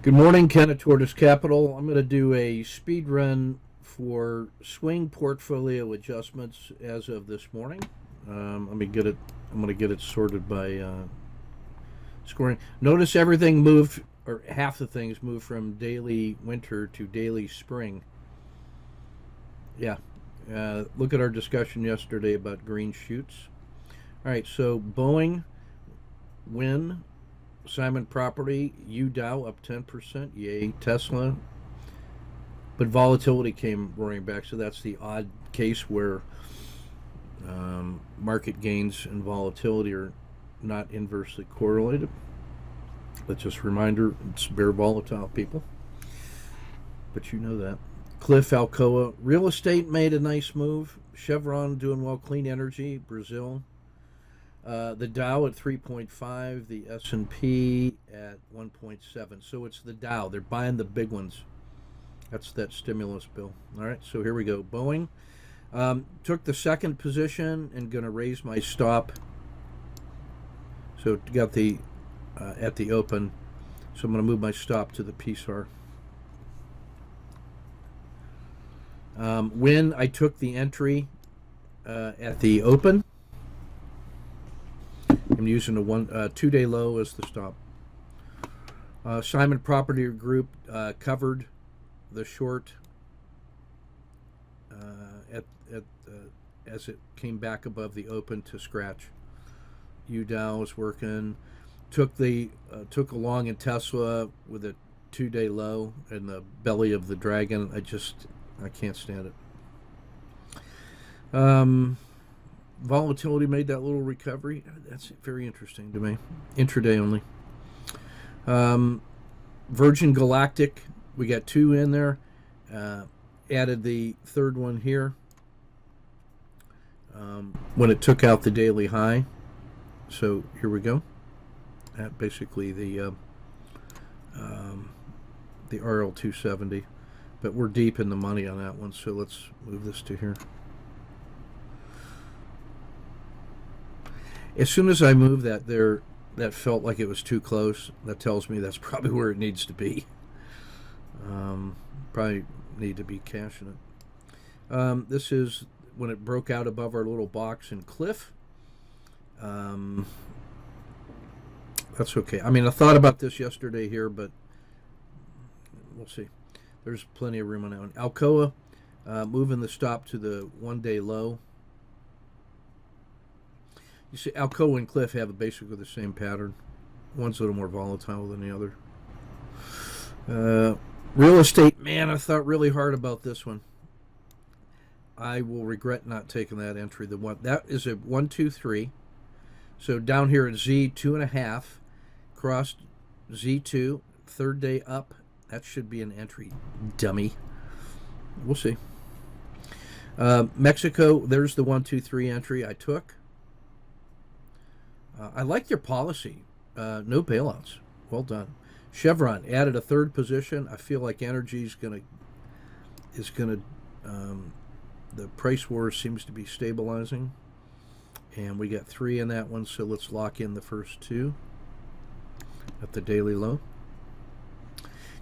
Good morning, Ken at Tortoise Capital. I'm going to do a speed run for swing portfolio adjustments as of this morning. Let me get it. I'm going to get it sorted by scoring. Notice everything moved, or half the things moved from daily winter to daily spring. Yeah. Look at our discussion yesterday about green shoots. All right. So Boeing, Win, Simon Property, UDow up 10%. Yay. Tesla. But volatility came roaring back, so that's the odd case where market gains and volatility are not inversely correlated. But just a reminder, it's very volatile, people. But you know that. Cliff, Alcoa. Real estate made a nice move. Chevron doing well. Clean energy, Brazil. The Dow at 3.5, the S&P at 1.7. So it's the Dow. They're buying the big ones. That's that stimulus bill. All right, so here we go. Boeing took the second position and going to raise my stop. So got the at the open. So I'm going to move my stop to the PSAR. When I took the entry at the open, I'm using a 2-day low as the stop. Simon Property Group covered the short as it came back above the open to scratch. UDow is working. Took a long in Tesla with a 2-day low in the belly of the dragon. I can't stand it. Volatility made that little recovery. That's very interesting to me. Intraday only. Virgin Galactic, we got 2 in there. Added the third one here when it took out the daily high. So here we go. Basically the RL 270, but we're deep in the money on that one. So let's move this to here. As soon as I moved that there, that felt like it was too close. That tells me that's probably where it needs to be. Probably need to be cashing it. This is when it broke out above our little box in Cliff. That's okay. I mean, I thought about this yesterday here, but we'll see. There's plenty of room on that one. Alcoa, moving the stop to the 1-day low. You see, Alcoa and Cliff have basically the same pattern. One's a little more volatile than the other. Real estate, man, I thought really hard about this one. I will regret not taking that entry. That is a 1, 2, 3. So down here at Z 2.5, crossed Z2, 3rd day up. That should be an entry, dummy. We'll see. Mexico, there's the 1, 2, 3 entry I took. I like their policy. No bailouts. Well done. Chevron added a 3rd position. I feel like energy is gonna. The price war seems to be stabilizing, and we got 3 in that one. So let's lock in the first 2 at the daily low.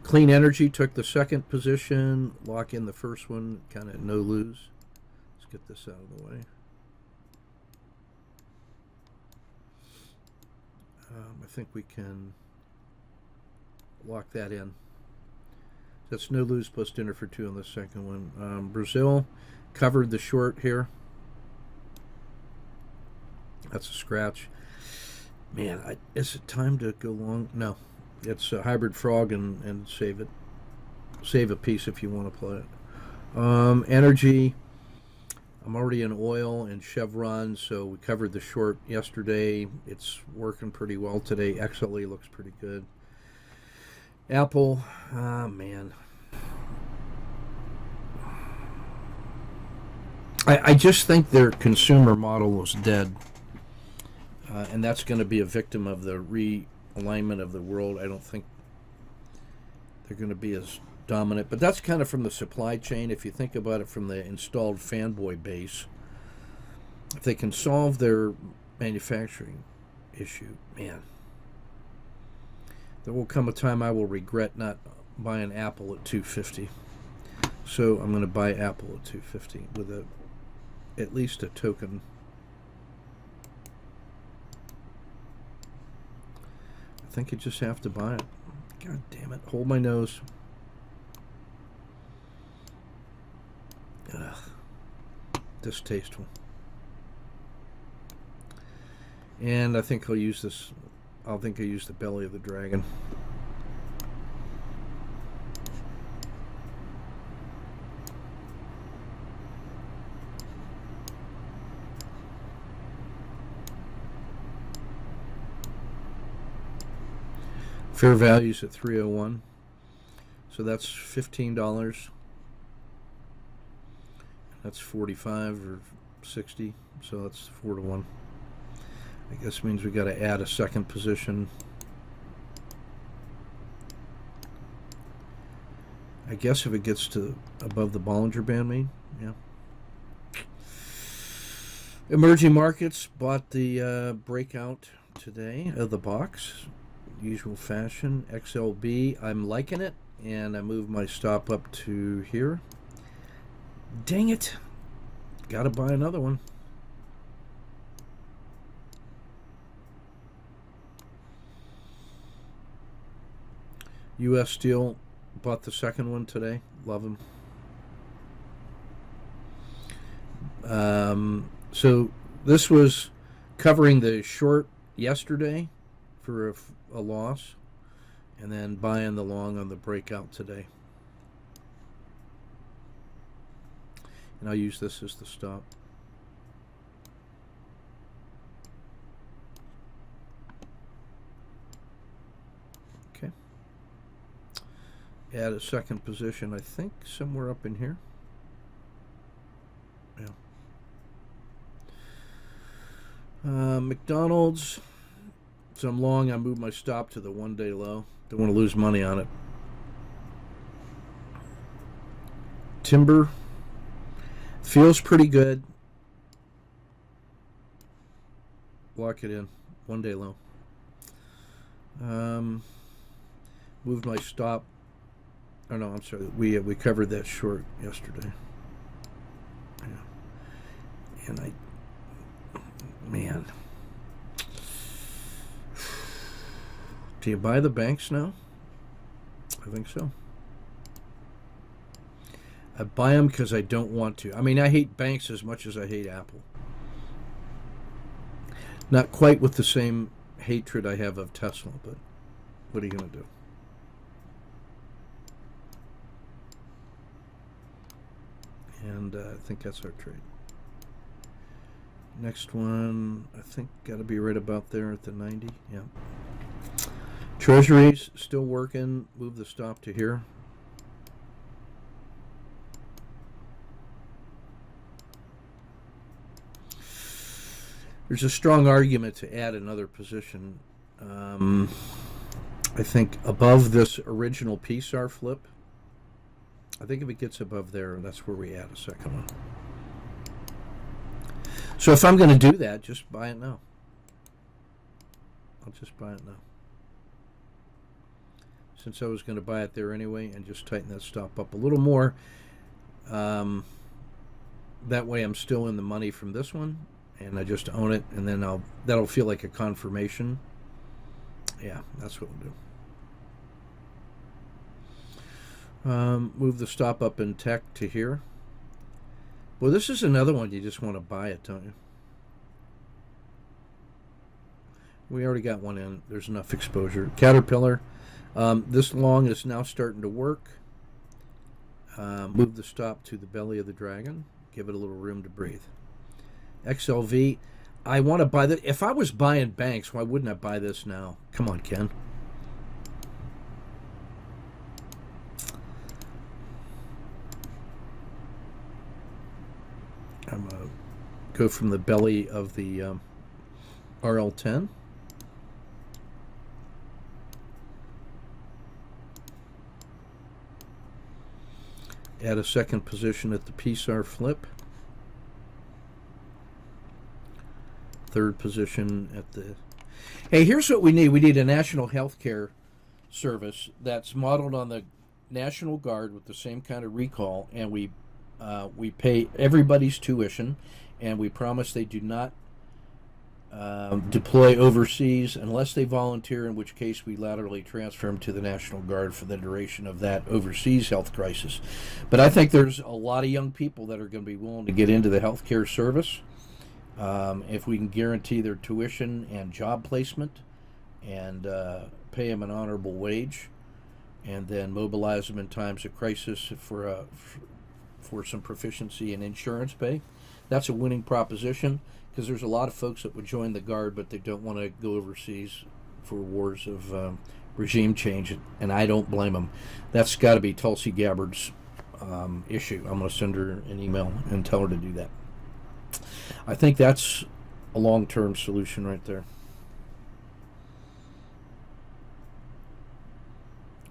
Clean energy took the 2nd position. Lock in the first one. Kind of no lose. Let's get this out of the way. I think we can lock that in. That's no lose plus dinner for 2 on the second one. Brazil covered the short here. That's a scratch. Man, is it time to go long? No. It's a hybrid frog and save it. Save a piece if you want to play it. Energy. I'm already in oil and Chevron, so we covered the short yesterday. It's working pretty well today. XLE looks pretty good. Apple, man. I just think their consumer model was dead. And that's going to be a victim of the realignment of the world. I don't think they're going to be as dominant, but that's kind of from the supply chain. If you think about it from the installed fanboy base, if they can solve their manufacturing issue, man, There will come a time I will regret not buying Apple at 250. So I'm going to buy Apple at 250 with at least a token. I think you just have to buy it. God damn it. Hold my nose. Ugh. Distasteful. And I think I'll use this. I think I'll use the belly of the dragon. Fair value's at 301. So that's $15. That's 45 or 60. So that's 4 to 1. I guess means we got to add a second position. I guess if it gets to above the Bollinger Band, yeah. Emerging markets bought the breakout today of the box. Usual fashion. XLB, I'm liking it, and I moved my stop up to here. Dang it. Gotta buy another one. U.S. Steel bought the second one today. Love them. So this was covering the short yesterday for a loss, and then buying the long on the breakout today. And I'll use this as the stop. Okay. Add a second position, I think, somewhere up in here. Yeah. McDonald's. So I'm long. I moved my stop to the one-day low. Don't want to lose money on it. Timber feels pretty good. Lock it in. One-day low. Moved my stop. Oh no, I'm sorry. We covered that short yesterday. Yeah. And man. Do you buy the banks now? I think so. I buy them because I don't want to. I mean, I hate banks as much as I hate Apple. Not quite with the same hatred I have of Tesla, but what are you going to do? And I think that's our trade. Next one, I think, got to be right about there at the 90. Yeah. Treasuries still working. Move the stop to here. There's a strong argument to add another position. I think above this original PSAR flip. I think if it gets above there, that's where we add a second one. So if I'm going to do that, just buy it now. I'll just buy it now. Since I was going to buy it there anyway, and just tighten that stop up a little more. That way I'm still in the money from this one, and I just own it, and then that'll feel like a confirmation. Yeah, that's what we'll do. Move the stop up in tech to here. Well, this is another one you just want to buy it, don't you? We already got one in. There's enough exposure. Caterpillar. This long is now starting to work. Move the stop to the belly of the dragon. Give it a little room to breathe. XLV. I want to buy that. If I was buying banks, why wouldn't I buy this now? Come on, Ken. I'm going to go from the belly of the RL10. Add a second position at the PSAR flip. Third position at the... Hey, here's what we need. We need a national health care service that's modeled on the National Guard with the same kind of recall, and we pay everybody's tuition, and we promise they do not deploy overseas unless they volunteer, in which case we laterally transfer them to the National Guard for the duration of that overseas health crisis. But I think there's a lot of young people that are going to be willing to get into the healthcare service if we can guarantee their tuition and job placement and pay them an honorable wage, and then mobilize them in times of crisis for some proficiency in insurance pay. That's a winning proposition, because there's a lot of folks that would join the Guard, but they don't want to go overseas for wars of regime change, and I don't blame them. That's got to be Tulsi Gabbard's issue. I'm going to send her an email and tell her to do that. I think that's a long-term solution right there.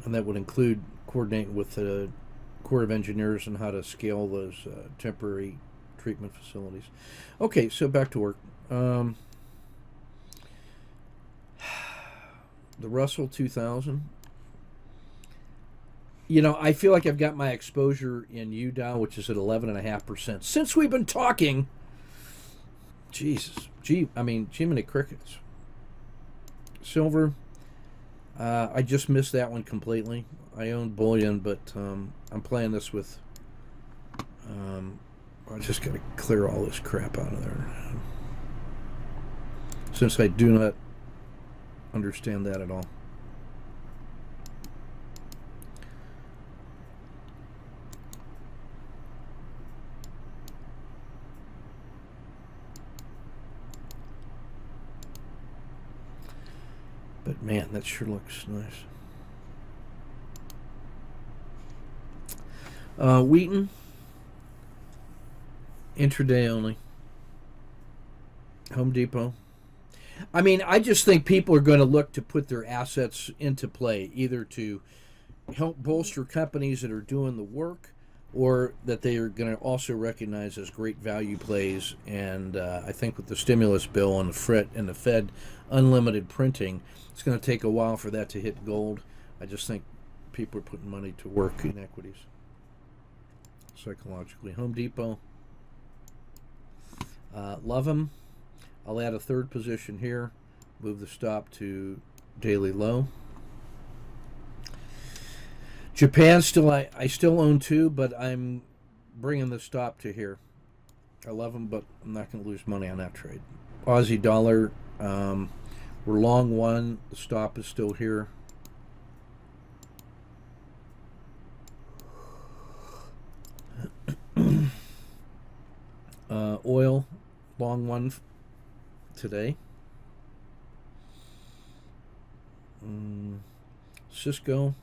And that would include coordinating with the Corps of Engineers on how to scale those temporary treatment facilities. Okay, so back to work. The Russell 2000. I feel like I've got my exposure in UDOW, which is at 11.5%. Since we've been talking, Jesus, Jiminy Crickets. Silver, I just missed that one completely. I own bullion, but I'm playing this with... I just got to clear all this crap out of there. Since I do not understand that at all. But man, that sure looks nice. Wheaton, intraday only. Home Depot. I just think people are going to look to put their assets into play, either to help bolster companies that are doing the work, or that they are going to also recognize as great value plays. And I think with the stimulus bill and the Fed unlimited printing, it's going to take a while for that to hit gold. I just think people are putting money to work in equities psychologically. Home Depot. Love them. I'll add a third position here. Move the stop to daily low. Japan, I still own 2, but I'm bringing the stop to here. I love them, but I'm not going to lose money on that trade. Aussie dollar, we're long 1. The stop is still here. Oil, long 1 today. Cisco,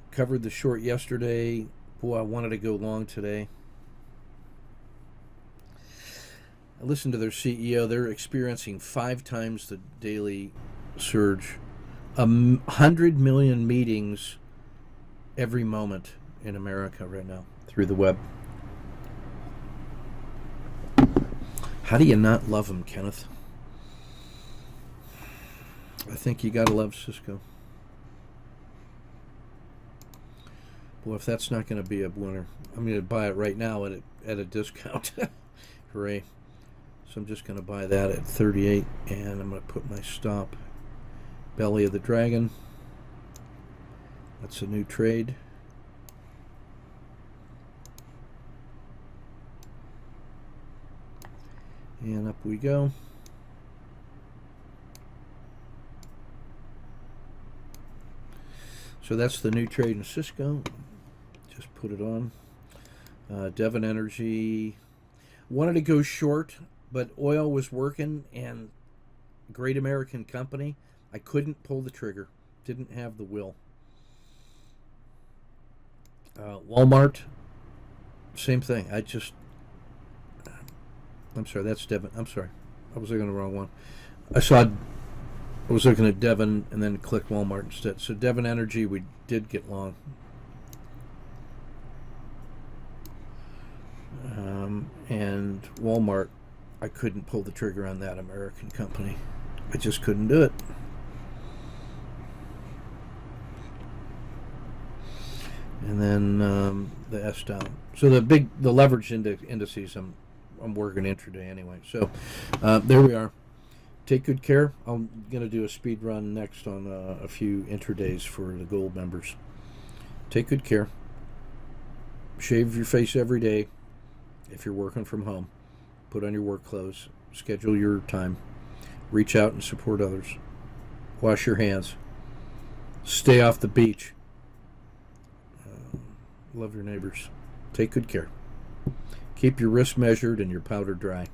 covered the short yesterday. Boy, I wanted to go long today. I listened to their CEO. They're experiencing 5 times the daily surge. 100 million meetings every moment in America right now through the web. How do you not love them, Kenneth? I think you gotta love Cisco. Boy, if that's not going to be a winner, I'm going to buy it right now at a discount. Hooray. So I'm just going to buy that at 38, and I'm going to put my stop. Belly of the Dragon. That's a new trade. And up we go. So that's the new trade in Cisco. Just put it on. Devon Energy. Wanted to go short, but oil was working, and great American company. I couldn't pull the trigger. Didn't have the will. Walmart. Same thing. I'm sorry, that's Devon. I'm sorry. I was looking at the wrong one. I was looking at Devon and then clicked Walmart instead. So Devon Energy, we did get long. And Walmart, I couldn't pull the trigger on that American company. I just couldn't do it. and then the S down. So the leverage indices I'm working intraday anyway. So there we are. Take good care. I'm going to do a speed run next on a few intradays for the gold members. Take good care. Shave your face every day if you're working from home. Put on your work clothes. Schedule your time. Reach out and support others. Wash your hands. Stay off the beach. Love your neighbors. Take good care. Keep your wrists measured and your powder dry.